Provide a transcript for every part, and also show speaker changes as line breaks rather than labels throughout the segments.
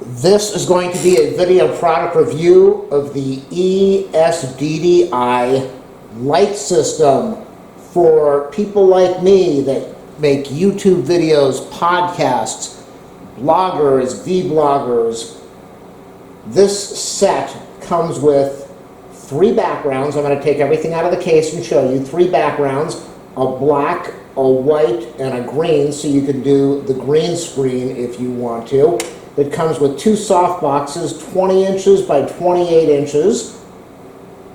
This is going to be a video product review of the ESDDI light system for people like me that make YouTube videos, podcasts, bloggers, vloggers. This set comes with 3 backgrounds. I'm going to take everything out of the case and show you 3 backgrounds, a black, a white, and a green, so you can do the green screen if you want to. It comes with 2 soft boxes, 20 inches by 28 inches.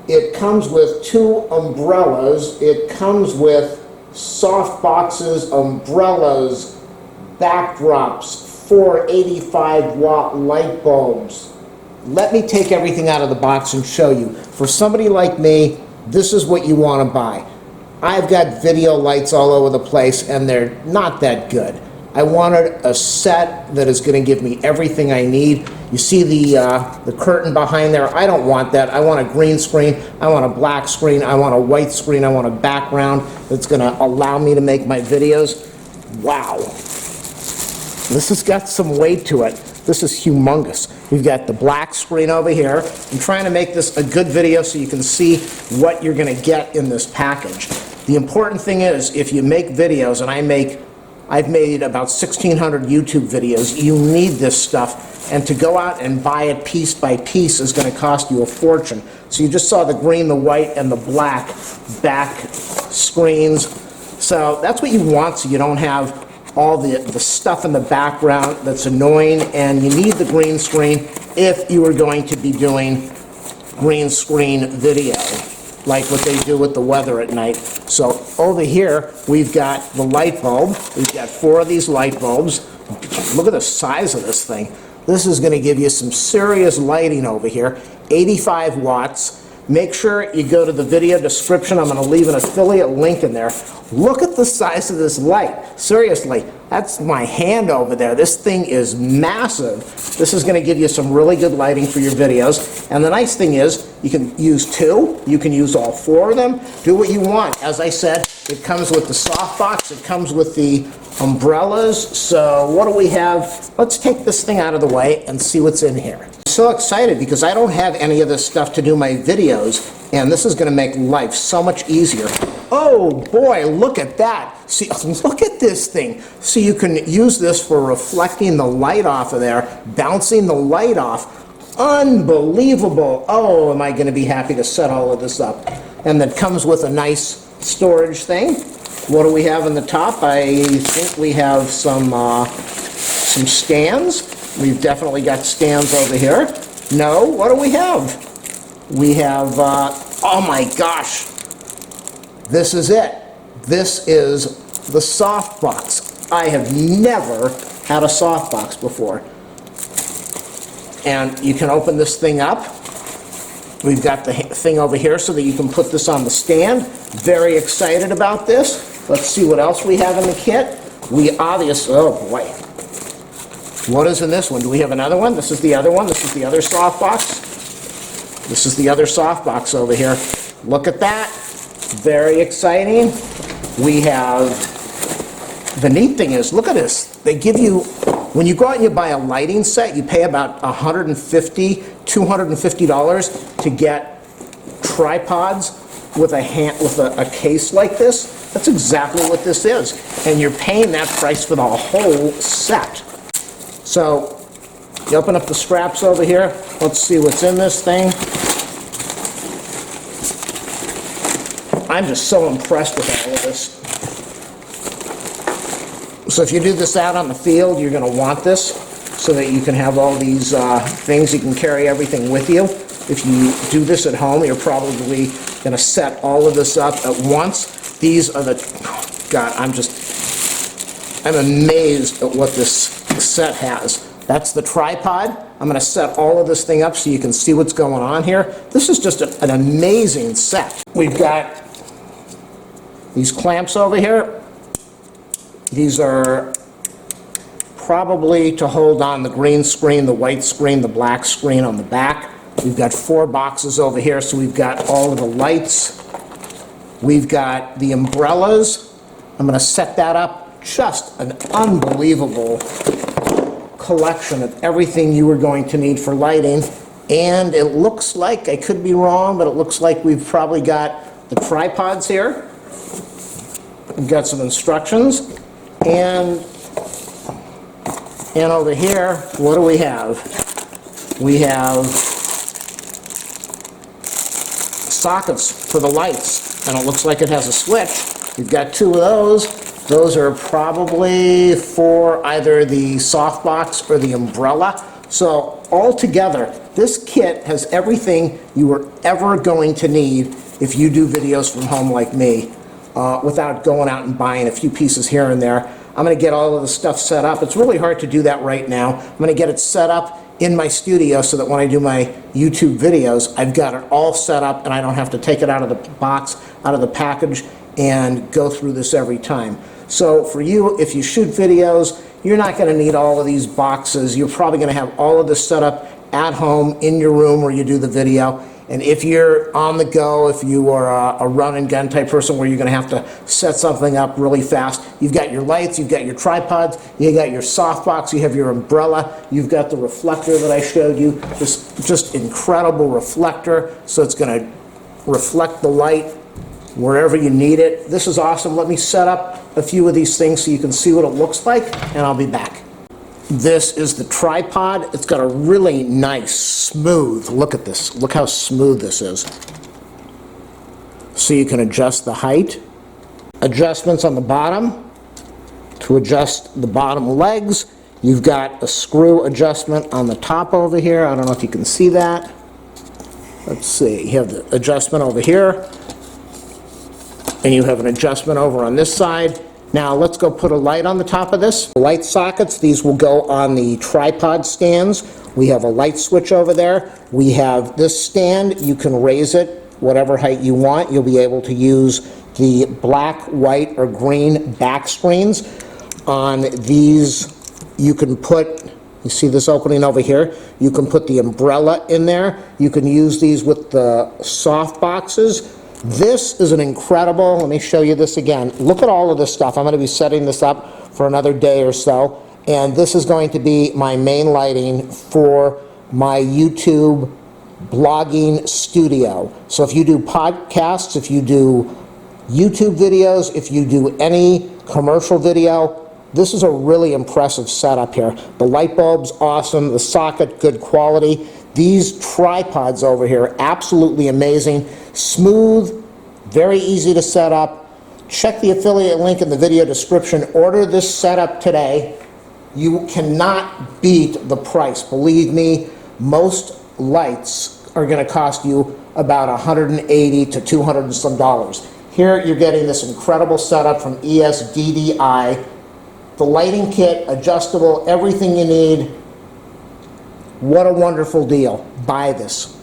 It comes with 2 umbrellas. It comes with soft boxes, umbrellas, backdrops, 4 85-watt light bulbs. Let me take everything out of the box and show you. For somebody like me, this is what you want to buy. I've got video lights all over the place and they're not that good. I wanted a set that is going to give me everything I need. You see the curtain behind there? I don't want that. I want a green screen. I want a black screen. I want a white screen. I want a background that's going to allow me to make my videos. Wow. This has got some weight to it. This is humongous. We've got the black screen over here. I'm trying to make this a good video so you can see what you're going to get in this package. The important thing is, if you make videos, and I've made about 1,600 YouTube videos, you need this stuff, and to go out and buy it piece by piece is going to cost you a fortune. So you just saw the green, the white, and the black back screens. So that's what you want, so you don't have all the stuff in the background that's annoying, and you need the green screen if you are going to be doing green screen video, like what they do with the weather at night. So over here, we've got the light bulb. We've got 4 of these light bulbs. Look at the size of this thing. This is going to give you some serious lighting over here. 85 watts. Make sure you go to the video description. I'm going to leave an affiliate link in there. Look at the size of this light. Seriously, that's my hand over there. This thing is massive. This is going to give you some really good lighting for your videos. And the nice thing is, you can use 2. You can use all 4 of them. Do what you want. As I said, it comes with the softbox. It comes with the umbrellas. So what do we have? Let's take this thing out of the way and see what's in here. I'm so excited because I don't have any of this stuff to do my videos, and this is going to make life so much easier. Oh boy, look at that. See, look at this thing. So you can use this for reflecting the light off of there, bouncing the light off. Unbelievable. Oh, am I going to be happy to set all of this up. And that comes with a nice storage thing. What do we have on the top? I think we have some stands. We've definitely got stands over here. No, what do we have? We have, oh my gosh, this is it. This is the softbox. I have never had a softbox before. And you can open this thing up. We've got the thing over here so that you can put this on the stand. Very excited about this. Let's see what else we have in the kit. We obviously, oh boy. What is in this one? Do we have another one? This is the other one. This is the other softbox. This is the other softbox over here. Look at that. Very exciting. We have, the neat thing is, look at this. They give you, when you go out and you buy a lighting set, you pay about $150, $250 to get tripods with a case like this. That's exactly what this is. And you're paying that price for the whole set. So, you open up the straps over here. Let's see what's in this thing. I'm just so impressed with all of this. So if you do this out on the field, you're going to want this so that you can have all these things. You can carry everything with you. If you do this at home, you're probably going to set all of this up at once. These are the, God, I'm amazed at what this set has. That's the tripod. I'm going to set all of this thing up so you can see what's going on here. This is just an amazing set. We've got these clamps over here. These are probably to hold on the green screen, the white screen, the black screen on the back. We've got 4 boxes over here, so we've got all of the lights. We've got the umbrellas. I'm going to set that up. Just an unbelievable collection of everything you are going to need for lighting. And it looks like, I could be wrong, but it looks like we've probably got the tripods here. We've got some instructions. And over here, what do we have? We have sockets for the lights, and it looks like it has a switch. We've got two of those. Those are probably for either the softbox or the umbrella. So altogether, this kit has everything you are ever going to need if you do videos from home like me, without going out and buying a few pieces here and there. I'm going to get all of the stuff set up. It's really hard to do that right now. I'm going to get it set up in my studio so that when I do my YouTube videos, I've got it all set up and I don't have to take it out of the box, out of the package, and go through this every time. So for you, if you shoot videos, you're not going to need all of these boxes. You're probably going to have all of this set up at home in your room where you do the video. And if you're on the go, if you are a run and gun type person where you're going to have to set something up really fast, you've got your lights, you've got your tripods, you got your softbox, you have your umbrella, you've got the reflector that I showed you, this just incredible reflector, so it's going to reflect the light wherever you need it. This is awesome. Let me set up a few of these things so you can see what it looks like, and I'll be back. This is the tripod. It's got a really nice, smooth, look at this. Look how smooth this is. So you can adjust the height. Adjustments on the bottom to adjust the bottom legs. You've got a screw adjustment on the top over here. I don't know if you can see that. Let's see. You have the adjustment over here, and you have an adjustment over on this side. Now let's go put a light on the top of this. Light sockets, these will go on the tripod stands. We have a light switch over there. We have this stand. You can raise it whatever height you want. You'll be able to use the black, white, or green back screens. On these, you can put, you see this opening over here? You can put the umbrella in there. You can use these with the soft boxes. This is an incredible, let me show you this again. Look at all of this stuff. I'm going to be setting this up for another day or so, and this is going to be my main lighting for my YouTube blogging studio. So if you do podcasts, if you do YouTube videos, if you do any commercial video, this is a really impressive setup here. The light bulb's awesome, the socket, good quality. These tripods over here, absolutely amazing. Smooth, very easy to set up. Check the affiliate link in the video description. Order this setup today. You cannot beat the price. Believe me, most lights are going to cost you about $180 to $200 and some dollars. Here you're getting this incredible setup from ESDDI. The lighting kit, adjustable, everything you need. What a wonderful deal. Buy this.